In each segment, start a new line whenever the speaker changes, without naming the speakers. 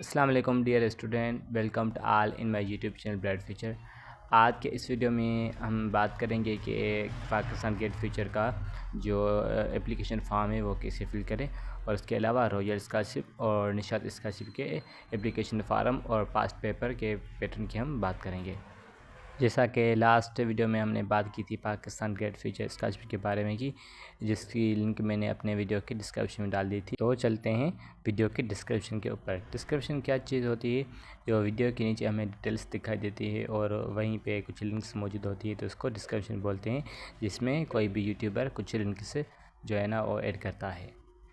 अस्सलाम वालेकुम dear student, welcome to all in my YouTube channel bright future. आज के इस वीडियो में हम बात करेंगे कि पाकिस्तान गेट फ्यूचर का जो एप्लीकेशन फॉर्म है वो कैसे फिल करें, और उसके अलावा रॉयल स्कॉलरशिप और निशात स्कॉलरशिप के एप्लीकेशन फार्म और पास्ट पेपर के पैटर्न की हम बात करेंगे। जैसा कि लास्ट वीडियो में हमने बात की थी पाकिस्तान गेट फ्यूचर स्कॉलरशिप के बारे में, की जिसकी लिंक मैंने अपने वीडियो के डिस्क्रिप्शन में डाल दी थी। तो चलते हैं वीडियो के डिस्क्रिप्शन के ऊपर। डिस्क्रिप्शन क्या चीज़ होती है? जो वीडियो के नीचे हमें डिटेल्स दिखाई देती है और वहीं पे कुछ लिंक्स मौजूद होती है, तो उसको डिस्क्रिप्शन बोलते हैं, जिसमें कोई भी यूट्यूबर कुछ लिंक्स जो है ना वो ऐड करता है।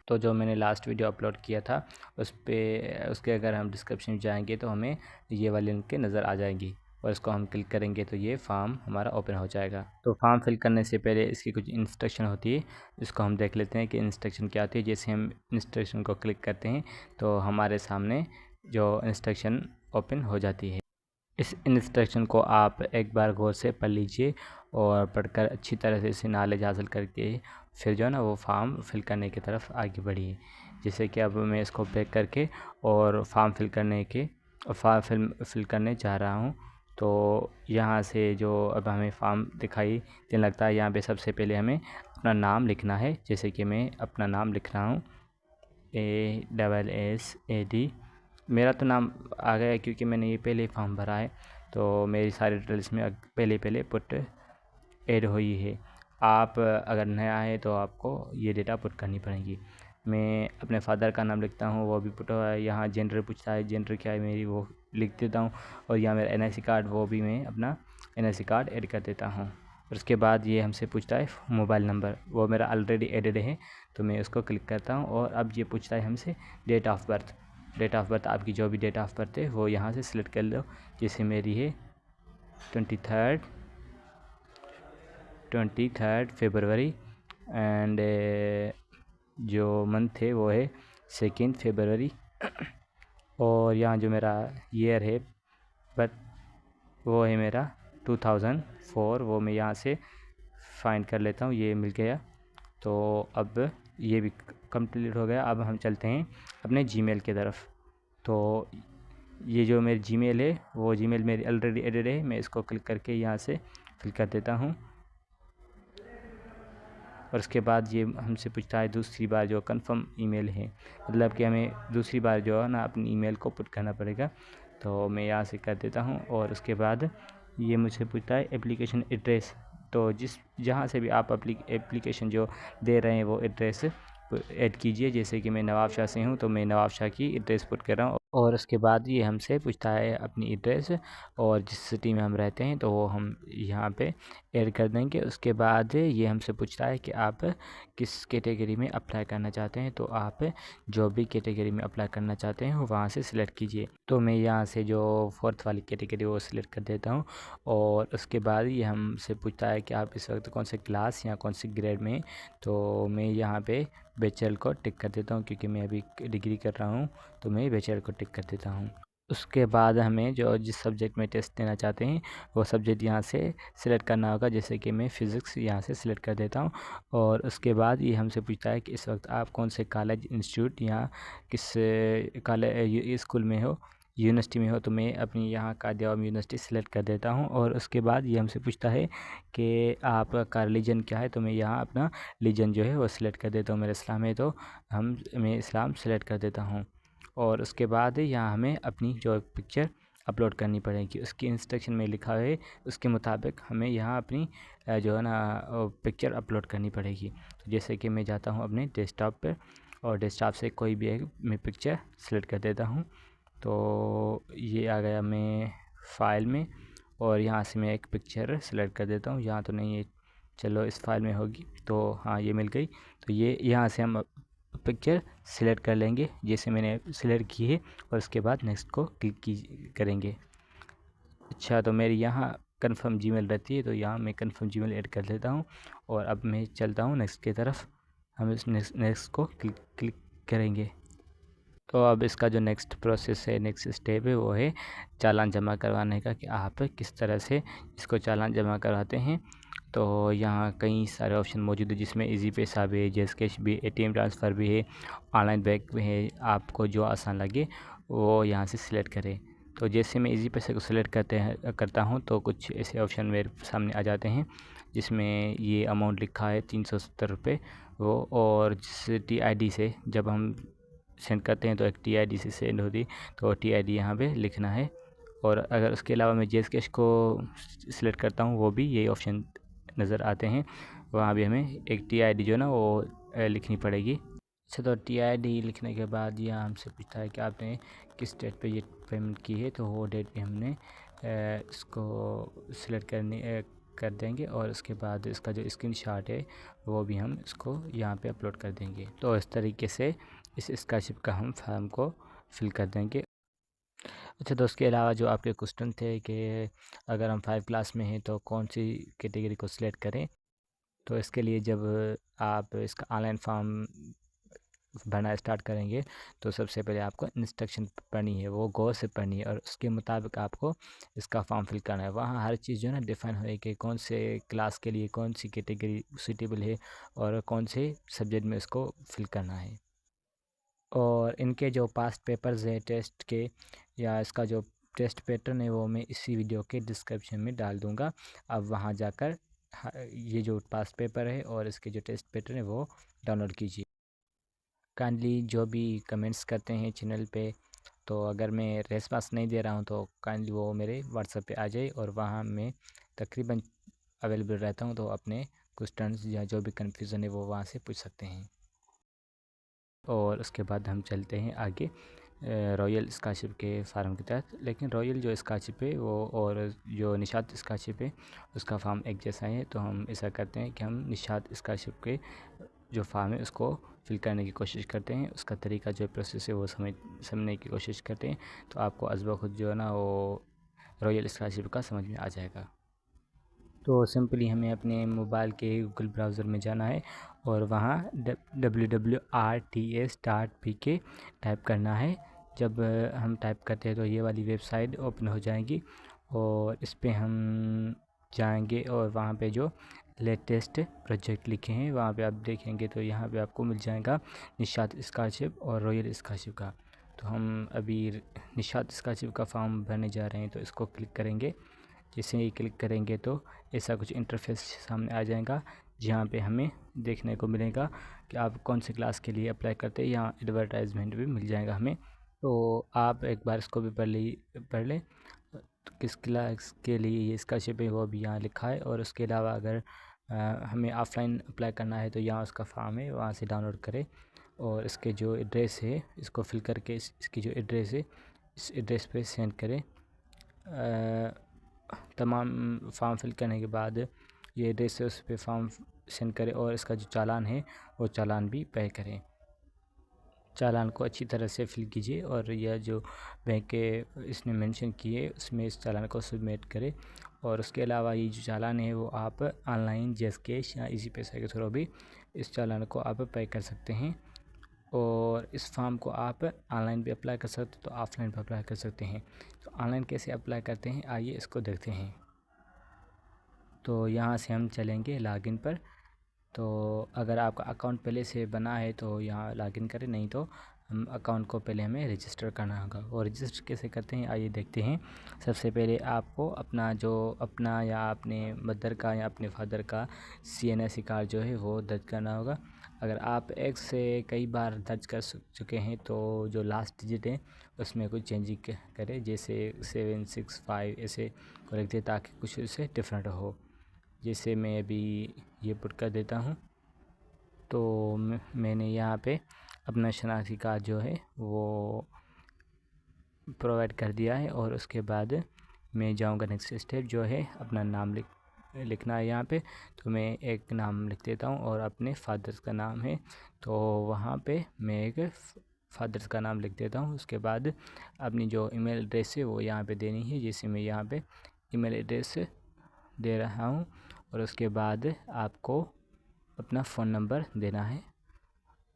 तो जो मैंने लास्ट वीडियो अपलोड किया था उसके अगर हम डिस्क्रिप्शन में जाएंगे तो हमें ये वाली लिंक नज़र आ जाएंगी, और इसको हम क्लिक करेंगे तो ये फॉर्म हमारा ओपन हो जाएगा। तो फॉर्म फिल करने से पहले इसकी कुछ इंस्ट्रक्शन होती है, इसको हम देख लेते हैं कि इंस्ट्रक्शन क्या होती है। जैसे हम इंस्ट्रक्शन को क्लिक करते हैं तो हमारे सामने जो इंस्ट्रक्शन ओपन हो जाती है। इस इंस्ट्रक्शन को आप एक बार गौर से पढ़ लीजिए और पढ़कर अच्छी तरह से इसे नॉलेज हासिल करके फिर जो है ना वो फॉर्म फिल करने की तरफ आगे बढ़िए। जैसे कि अब मैं इसको बैक करके और फॉर्म फिल करने जा रहा हूँ। तो यहाँ से जो अब हमें फॉर्म दिखाई देने लगता है, यहाँ पे सबसे पहले हमें अपना नाम लिखना है। जैसे कि मैं अपना नाम लिख रहा हूँ ASSAD। मेरा तो नाम आ गया है क्योंकि मैंने ये पहले फॉर्म भरा है, तो मेरी सारी डिटेल्स में पहले पुट ऐड हुई है। आप अगर नया है तो आपको ये डेटा पुट करनी पड़ेगी। मैं अपने फादर का नाम लिखता हूँ, वो भी पुट हुआ है। यहाँ जेंडर पूछता है, जेंडर क्या है मेरी, वो लिख देता हूँ। और यहाँ मेरा NIC कार्ड, वो भी मैं अपना NIC कार्ड ऐड कर देता हूँ। और उसके बाद ये हमसे पूछता है मोबाइल नंबर, वो मेरा ऑलरेडी एडेड है, तो मैं उसको क्लिक करता हूँ। और अब ये पूछता है हमसे date of birth. Date of birth आपकी जो भी डेट ऑफ़ बर्थ है वो यहाँ से सिलेक्ट कर लो। जैसे मेरी है 23 फरवरी एंड जो मंथ है वो है 2 फरवरी। और यहाँ जो मेरा ईयर है बट वो है मेरा 2004, वो मैं यहाँ से फाइंड कर लेता हूँ। ये मिल गया। तो अब ये भी कंप्लीट हो गया। अब हम चलते हैं अपने जीमेल की तरफ। तो ये जो मेरी जीमेल है वो जीमेल मेरी ऑलरेडी एडेड है, मैं इसको क्लिक करके यहाँ से फिल कर देता हूँ। और उसके बाद ये हमसे पूछता है दूसरी बार जो कंफर्म ईमेल है, मतलब कि हमें दूसरी बार जो है ना अपनी ईमेल को पुट करना पड़ेगा। तो मैं यहाँ से कर देता हूँ। और उसके बाद ये मुझसे पूछता है एप्लीकेशन एड्रेस। तो जहाँ से भी आप एप्लीकेशन जो दे रहे हैं वो एड्रेस ऐड कीजिए। जैसे कि मैं नवाब शाह से हूँ तो मैं नवाब शाह की एड्रेस पुट कर रहा हूँ। और उसके बाद ये हमसे पूछता है अपनी एड्रेस और जिस सिटी में हम रहते हैं, तो वो हम यहाँ पे ऐड कर देंगे। उसके बाद ये हमसे पूछता है कि आप किस कैटेगरी में अप्लाई करना चाहते हैं, तो आप जो भी कैटेगरी में अप्लाई करना चाहते हैं वहाँ से सिलेक्ट कीजिए। तो मैं यहाँ से जो 4th वाली कैटेगरी वो सिलेक्ट कर देता हूँ। और उसके बाद ये हमसे पूछता है कि आप इस वक्त कौन से क्लास या कौन से ग्रेड में, तो मैं यहाँ पे बैचलर को टिक कर देता हूँ क्योंकि मैं अभी डिग्री कर रहा हूँ, तो मैं बैचलर को टिक कर देता हूँ। उसके बाद हमें जो जिस सब्जेक्ट में टेस्ट देना चाहते हैं वो सब्जेक्ट यहाँ से सिलेक्ट करना होगा। जैसे कि मैं फ़िज़िक्स यहाँ से सिलेक्ट कर देता हूँ। और उसके बाद ये हमसे पूछता है कि इस वक्त आप कौन से कॉलेज, इंस्टीट्यूट या किस कॉलेज स्कूल में हो, यूनिवर्सिटी में हो, तो मैं अपनी यहाँ कायदे यूनिवर्सिटी सिलेक्ट कर देता हूँ। और उसके बाद ये हमसे पूछता है कि आपका रिलीजन क्या है, तो मैं यहाँ अपना रिलीजन जो है वो सिलेक्ट कर देता हूँ। मेरा इस्लाम है तो मैं इस्लाम सेलेक्ट कर देता हूँ। और उसके बाद यहाँ हमें अपनी जो पिक्चर अपलोड करनी पड़ेगी, उसकी इंस्ट्रक्शन में लिखा है उसके मुताबिक हमें यहाँ अपनी जो है ना पिक्चर अपलोड करनी पड़ेगी। तो जैसे कि मैं जाता हूँ अपने डेस्कटॉप पर और डेस्कटॉप से कोई भी एक मैं पिक्चर सेलेक्ट कर देता हूँ। तो ये आ गया मैं फ़ाइल में, और यहाँ से मैं एक पिक्चर सेलेक्ट कर देता हूँ। यहाँ तो नहीं है, चलो इस फाइल में होगी, तो हाँ ये मिल गई। तो ये यहाँ से हम पिक्चर सिलेक्ट कर लेंगे जैसे मैंने सिलेक्ट की है, और उसके बाद नेक्स्ट को क्लिक करेंगे। अच्छा, तो मेरी यहाँ कंफर्म जीमेल रहती है, तो यहाँ मैं कंफर्म जीमेल ऐड कर लेता हूँ। और अब मैं चलता हूँ नेक्स्ट की तरफ। हम इस नेक्स्ट को क्लिक करेंगे। तो अब इसका जो नेक्स्ट प्रोसेस है, नेक्स्ट स्टेप है, वो है चालान जमा करवाने का, कि आप किस तरह से इसको चालान जमा करवाते हैं। तो यहाँ कई सारे ऑप्शन मौजूद है जिसमें इजी पैसा भी है, जैस कैश भी, एटीएम ट्रांसफ़र भी है, ऑनलाइन बैंक भी है। आपको जो आसान लगे वो यहाँ से सिलेक्ट करें। तो जैसे मैं इजी पैसे को सिलेक्ट करता हूँ तो कुछ ऐसे ऑप्शन मेरे सामने आ जाते हैं जिसमें ये अमाउंट लिखा है 370 रुपये वो, और जिस TID से जब हम सेंड करते हैं तो एक TID से सेंड होती, तो TID यहाँ पे लिखना है। और अगर उसके अलावा मैं जेस कैश को सिलेक्ट करता हूँ वो भी यही ऑप्शन नज़र आते हैं, वहाँ भी हमें एक TID जो है ना वो लिखनी पड़ेगी। अच्छा, तो TID लिखने के बाद यहाँ हमसे पूछता है कि आपने किस डेट पे ये पेमेंट की है, तो वो डेट पे हमने इसको सिलेक्ट कर देंगे और उसके बाद इसका जो स्क्रीनशॉट है वो भी हम इसको यहाँ पे अपलोड कर देंगे। तो इस तरीके से इस स्कॉलरशिप का हम फॉर्म को फिल कर देंगे। अच्छा, तो उसके अलावा जो आपके क्वेश्चन थे कि अगर हम 5 क्लास में हैं तो कौन सी कैटेगरी को सिलेक्ट करें, तो इसके लिए जब आप इसका ऑनलाइन फॉर्म भरना स्टार्ट करेंगे तो सबसे पहले आपको इंस्ट्रक्शन पढ़नी है, वो गौर से पढ़नी है और उसके मुताबिक आपको इसका फॉर्म फिल करना है। वहाँ हर चीज़ जो है ना डिफ़ाइन है कि कौन से क्लास के लिए कौन सी कैटेगरी सूटेबल है और कौन से सब्जेक्ट में इसको फिल करना है। और इनके जो पास्ट पेपर्स हैं टेस्ट के या इसका जो टेस्ट पैटर्न है वो मैं इसी वीडियो के डिस्क्रिप्शन में डाल दूँगा। अब वहाँ जाकर ये जो पास्ट पेपर है और इसके जो टेस्ट पैटर्न है वो डाउनलोड कीजिए। काइंडली जो भी कमेंट्स करते हैं चैनल पे, तो अगर मैं रेस्पॉन्स नहीं दे रहा हूँ तो काइंडली वो मेरे व्हाट्सएप पे आ जाए और वहाँ मैं तकरीबन अवेलेबल रहता हूँ, तो अपने क्वेश्चंस या जो भी कन्फ्यूज़न है वो वहाँ से पूछ सकते हैं। और उसके बाद हम चलते हैं आगे रॉयल स्कॉलरशिप के फार्म की तरफ। लेकिन रॉयल जो स्कॉलरशिप है वो और जो निशात स्कॉलरशिप है उसका फार्म एक जैसा है, तो हम ऐसा करते हैं कि हम निशात स्कॉलरशिप के जो फार्म है उसको फिल करने की कोशिश करते हैं। उसका तरीका जो प्रोसेस है वो समझने की कोशिश करते हैं, तो आपको अज़ब खुद जो है ना वो रॉयल स्कॉलरशिप का समझ में आ जाएगा। तो सिंपली हमें अपने मोबाइल के गूगल ब्राउज़र में जाना है और वहाँ www.rts.pk टाइप करना है। जब हम टाइप करते हैं तो ये वाली वेबसाइट ओपन हो जाएगी और इस पे हम जाएंगे और वहाँ पे जो लेटेस्ट प्रोजेक्ट लिखे हैं वहाँ पे आप देखेंगे तो यहाँ पे आपको मिल जाएगा निशात स्कॉलरशिप और रॉयल स्कॉलरशिप का। तो हम अभी निशात स्कॉलरशिप का फॉर्म भरने जा रहे हैं, तो इसको क्लिक करेंगे। जैसे ही क्लिक करेंगे तो ऐसा कुछ इंटरफेस सामने आ जाएगा जहाँ पे हमें देखने को मिलेगा कि आप कौन से क्लास के लिए अप्लाई करते हैं। यहाँ एडवर्टाइजमेंट भी मिल जाएगा हमें, तो आप एक बार इसको भी पढ़ लें तो किस क्लास के लिए ये स्कॉलरशिप है वो भी यहाँ लिखा है। और उसके अलावा अगर हमें ऑफ़लाइन अप्लाई करना है तो यहाँ उसका फॉर्म है, वहाँ से डाउनलोड करें और इसके जो एड्रेस है इसको फिल करके इसकी जो एड्रेस है इस एड्रेस पे सेंड करें। तमाम फॉर्म फिल करने के बाद ये एड्रेस है उस पर फॉर्म सेंड करें और इसका जो चालान है वो चालान भी पे करें। चालान को अच्छी तरह से फिल कीजिए और यह जो बैंक के इसने मेंशन किए उसमें इस चालान को सबमिट करें। और उसके अलावा ये जो चालान है वो आप ऑनलाइन जेस कैश या इजी पैसा के थ्रू भी इस चालान को आप पे कर सकते हैं। और इस फॉर्म को आप ऑनलाइन भी अप्लाई कर सकते हैं तो ऑफ़लाइन भी अप्लाई कर सकते हैं। तो ऑनलाइन कैसे अप्लाई करते हैं आइए इसको देखते हैं। तो यहाँ से हम चलेंगे लॉगिन पर। तो अगर आपका अकाउंट पहले से बना है तो यहाँ लॉगिन करें, नहीं तो हम अकाउंट को पहले हमें रजिस्टर करना होगा। और रजिस्टर कैसे करते हैं आइए देखते हैं। सबसे पहले आपको अपना या अपने मदर का या अपने फादर का CNSE कार्ड जो है वो दर्ज करना होगा। अगर आप एक से कई बार दर्ज कर चुके हैं तो जो लास्ट डिजिट है उसमें कुछ चेंजिंग करें, जैसे 765 ऐसे को रख दे ताकि कुछ उससे डिफरेंट हो। जैसे मैं अभी ये पुट कर देता हूँ, तो मैंने यहाँ पे अपना शनाख्ती कार्ड जो है वो प्रोवाइड कर दिया है। और उसके बाद मैं जाऊँगा नेक्स्ट स्टेप जो है अपना नाम लिखना है यहाँ पे। तो मैं एक नाम लिख देता हूँ और अपने फादर्स का नाम है तो वहाँ पे मैं एक फादर्स का नाम लिख देता हूँ। उसके बाद अपनी जो ईमेल एड्रेस है वो यहाँ पे देनी है, जैसे मैं यहाँ पे ईमेल एड्रेस दे रहा हूँ। और उसके बाद आपको अपना फ़ोन नंबर देना है।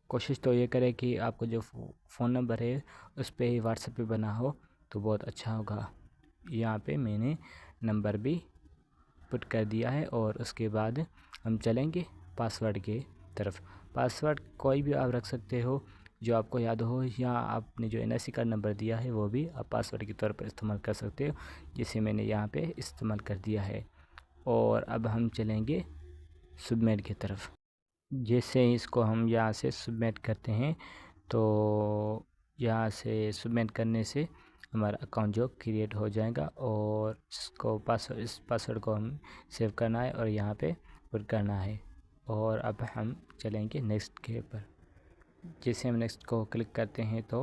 कोशिश तो ये करें कि आपको जो फ़ोन नंबर है उस पर ही व्हाट्सएप पे बना हो तो बहुत अच्छा होगा। यहाँ पे मैंने नंबर भी पुट कर दिया है। और उसके बाद हम चलेंगे पासवर्ड के तरफ। पासवर्ड कोई भी आप रख सकते हो जो आपको याद हो, या आपने जो NIC का नंबर दिया है वो भी आप पासवर्ड के तौर पर इस्तेमाल कर सकते हो, जिसे मैंने यहाँ पे इस्तेमाल कर दिया है। और अब हम चलेंगे सबमिट की तरफ। जैसे ही इसको हम यहाँ से सबमिट करते हैं तो यहाँ से सबमिट करने से हमारा अकाउंट जो क्रिएट हो जाएगा, और इसको इस पासवर्ड को हम सेव करना है और यहाँ पे पुट करना है। और अब हम चलेंगे नेक्स्ट के ऊपर। जैसे हम नेक्स्ट को क्लिक करते हैं तो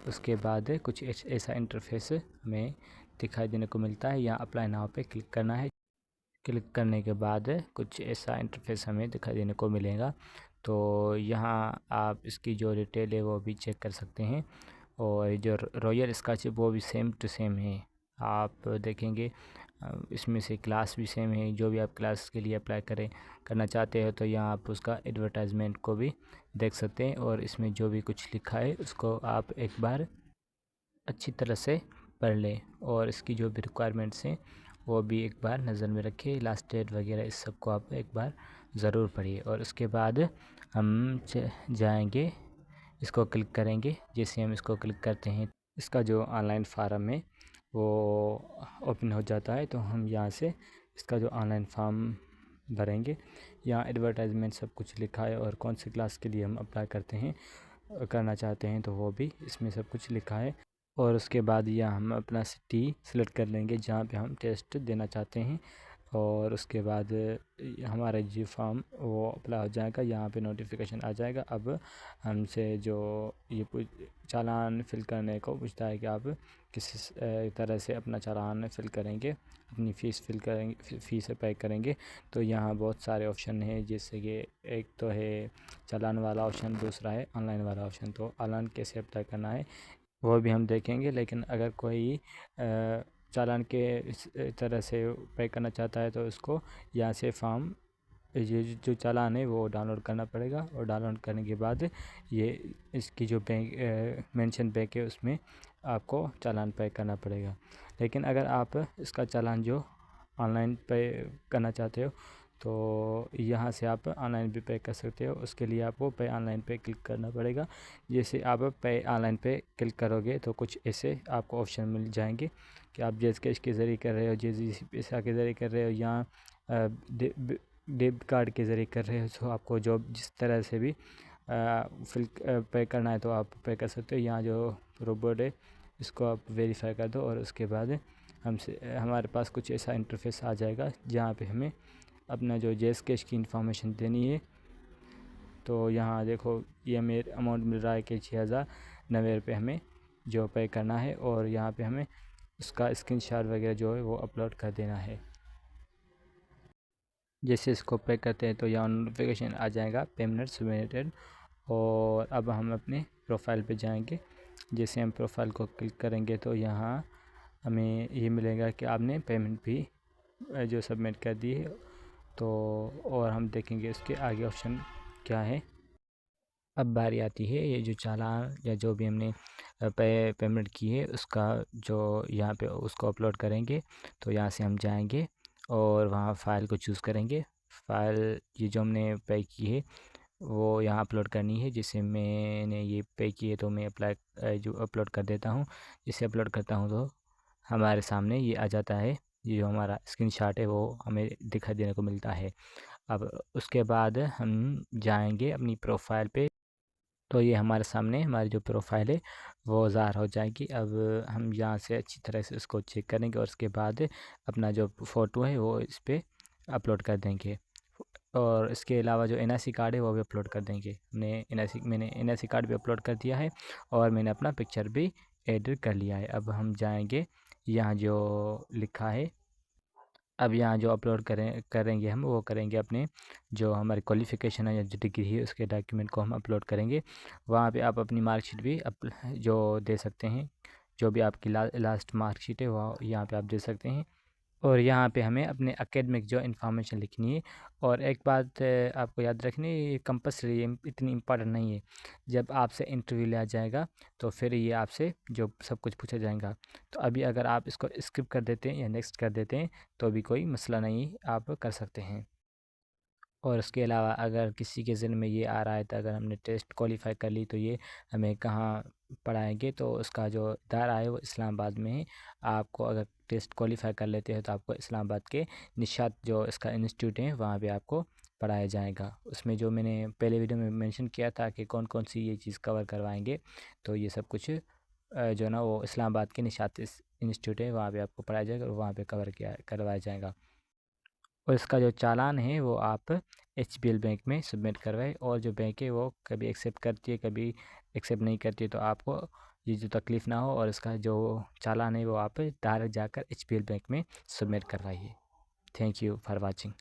उसके बाद कुछ ऐसा इंटरफेस हमें दिखाई देने को मिलता है। यहाँ अप्लाई नाउ पे क्लिक करना है। क्लिक करने के बाद कुछ ऐसा इंटरफेस हमें दिखाई देने को मिलेगा। तो यहाँ आप इसकी जो डिटेल है वो भी चेक कर सकते हैं, और जो रॉयल स्कॉच है वो भी सेम टू सेम है। आप देखेंगे इसमें से क्लास भी सेम है। जो भी आप क्लास के लिए अप्लाई करना चाहते हो तो यहाँ आप उसका एडवर्टाइजमेंट को भी देख सकते हैं, और इसमें जो भी कुछ लिखा है उसको आप एक बार अच्छी तरह से पढ़ लें, और इसकी जो भी रिक्वायरमेंट्स हैं वो भी एक बार नज़र में रखें। लास्ट डेट वगैरह इस सब को आप एक बार ज़रूर पढ़िए। और उसके बाद हम जाएंगे, इसको क्लिक करेंगे। जैसे हम इसको क्लिक करते हैं इसका जो ऑनलाइन फार्म है वो ओपन हो जाता है। तो हम यहाँ से इसका जो ऑनलाइन फॉर्म भरेंगे। यहाँ एडवर्टाइजमेंट सब कुछ लिखा है, और कौन सी क्लास के लिए हम अप्लाई करना चाहते हैं तो वो भी इसमें सब कुछ लिखा है। और उसके बाद यहाँ हम अपना सिटी सेलेक्ट कर लेंगे जहाँ पे हम टेस्ट देना चाहते हैं, और उसके बाद हमारा जी फॉर्म वो अप्लाई हो जाएगा। यहाँ पे नोटिफिकेशन आ जाएगा। अब हमसे जो ये चालान फिल करने को पूछता है कि आप किस तरह से अपना चालान फिल करेंगे, अपनी फ़ीस फिल करेंगे, फ़ीस पे करेंगे। तो यहाँ बहुत सारे ऑप्शन हैं, जैसे कि एक तो है चालान वाला ऑप्शन, दूसरा है ऑनलाइन वाला ऑप्शन। तो ऑनलाइन कैसे अप्लाई करना है वो भी हम देखेंगे। लेकिन अगर कोई चालान के इस तरह से पे करना चाहता है तो उसको यहाँ से फॉर्म ये जो चालान है वो डाउनलोड करना पड़ेगा, और डाउनलोड करने के बाद ये इसकी जो बैंक मेंशन बैंक है उसमें आपको चालान पे करना पड़ेगा। लेकिन अगर आप इसका चालान जो ऑनलाइन पे करना चाहते हो तो यहाँ से आप ऑनलाइन भी पे कर सकते हो। उसके लिए आपको पे ऑनलाइन पे क्लिक करना पड़ेगा। जैसे आप पे ऑनलाइन पे क्लिक करोगे तो कुछ ऐसे आपको ऑप्शन मिल जाएंगे कि आप जेस कैश के ज़रिए कर रहे हो, जेस पैसा के ज़रिए कर रहे हो, या डेबिट कार्ड के ज़रिए कर रहे हो। तो आपको जो जिस तरह से भी फिल पे करना है तो आप पे कर सकते हो। यहाँ जो रोबोट है इसको आप वेरीफाई कर दो, और उसके बाद हमारे पास कुछ ऐसा इंटरफेस आ जाएगा जहाँ पे हमें अपना जो जेस कैश की इंफॉर्मेशन देनी है। तो यहाँ देखो ये मेरे अमाउंट मिल रहा है कि 6090 रुपये हमें जो पे करना है, और यहाँ पे हमें उसका स्क्रीनशॉट वगैरह जो है वो अपलोड कर देना है। जैसे इसको पे करते हैं तो यहाँ नोटिफिकेशन आ जाएगा पेमेंट सबमिटेड। और अब हम अपने प्रोफाइल पे जाएंगे। जैसे हम प्रोफाइल को क्लिक करेंगे तो यहाँ हमें ये मिलेगा कि आपने पेमेंट भी जो सबमिट कर दी है। तो और हम देखेंगे इसके आगे ऑप्शन क्या है। अब बारी आती है ये जो चालान या जो भी हमने पेमेंट की है उसका, जो यहाँ पे उसको अपलोड करेंगे। तो यहाँ से हम जाएंगे और वहाँ फ़ाइल को चूज़ करेंगे। फ़ाइल ये जो हमने पे की है वो यहाँ अपलोड करनी है। जिसे मैंने ये पे की है तो मैं जो अपलोड कर देता हूँ। इसे अपलोड करता हूँ तो हमारे सामने ये आ जाता है। ये जो हमारा स्क्रीनशॉट है वो हमें दिखाई देने को मिलता है। अब उसके बाद हम जाएंगे अपनी प्रोफाइल पे। तो ये हमारे सामने हमारी जो प्रोफाइल है वो ज़ाहिर हो जाएगी। अब हम यहाँ से अच्छी तरह से उसको चेक करेंगे, और उसके बाद अपना जो फ़ोटो है वो इस पर अपलोड कर देंगे। और इसके अलावा जो NIC कार्ड है वो भी अपलोड कर देंगे। मैंने NIC कार्ड भी अपलोड कर दिया है, और मैंने अपना पिक्चर भी एडिट कर लिया है। अब हम जाएंगे यहाँ जो लिखा है, अब यहाँ जो अपलोड करेंगे हम वो करेंगे अपने जो हमारी क्वालिफ़िकेशन है या जो डिग्री है उसके डॉक्यूमेंट को हम अपलोड करेंगे। वहाँ पे आप अपनी मार्कशीट भी जो दे सकते हैं, जो भी आपकी लास्ट मार्कशीट है वो यहाँ पे आप दे सकते हैं। और यहाँ पे हमें अपने एकेडमिक जो इन्फॉर्मेशन लिखनी है। और एक बात आपको याद रखनी है, ये कंपल्सरी है, इतनी इम्पोर्टेंट नहीं है। जब आपसे इंटरव्यू लिया जाएगा तो फिर ये आपसे जो सब कुछ पूछा जाएगा। तो अभी अगर आप इसको स्किप कर देते हैं या नेक्स्ट कर देते हैं तो भी कोई मसला नहीं है, आप कर सकते हैं। और उसके अलावा अगर किसी के ज़हन में ये आ रहा है तो अगर हमने टेस्ट क्वालिफ़ाई कर ली तो ये हमें कहाँ पढ़ाएंगे, तो उसका जो इदारा है वो इस्लामाबाद में है। आपको अगर टेस्ट क्वालिफ़ाई कर लेते हैं तो आपको इस्लामाबाद के निशात जो इसका इंस्टीट्यूट है वहाँ पे आपको पढ़ाया जाएगा। उसमें जो मैंने पहले वीडियो में मेंशन किया था कि कौन कौन सी ये चीज़ कवर करवाएंगे, तो ये सब कुछ जो ना वो इस्लामाबाद के निशात इंस्टीट्यूट है वहाँ पे आपको पढ़ाया जाएगा और वहाँ पे कवर किया करवाया जाएगा। और इसका जो चालान है वो आप एचबीएल बैंक में सबमिट करवाएं। और जो बैंक है वो कभी एक्सेप्ट करती है, कभी एक्सेप्ट नहीं करती है, तो आपको ये जो तकलीफ़ ना हो और इसका जो चालान है वो आप डायरेक्ट जाकर एचबीएल बैंक में सबमिट करवाइए। Thank you for watching.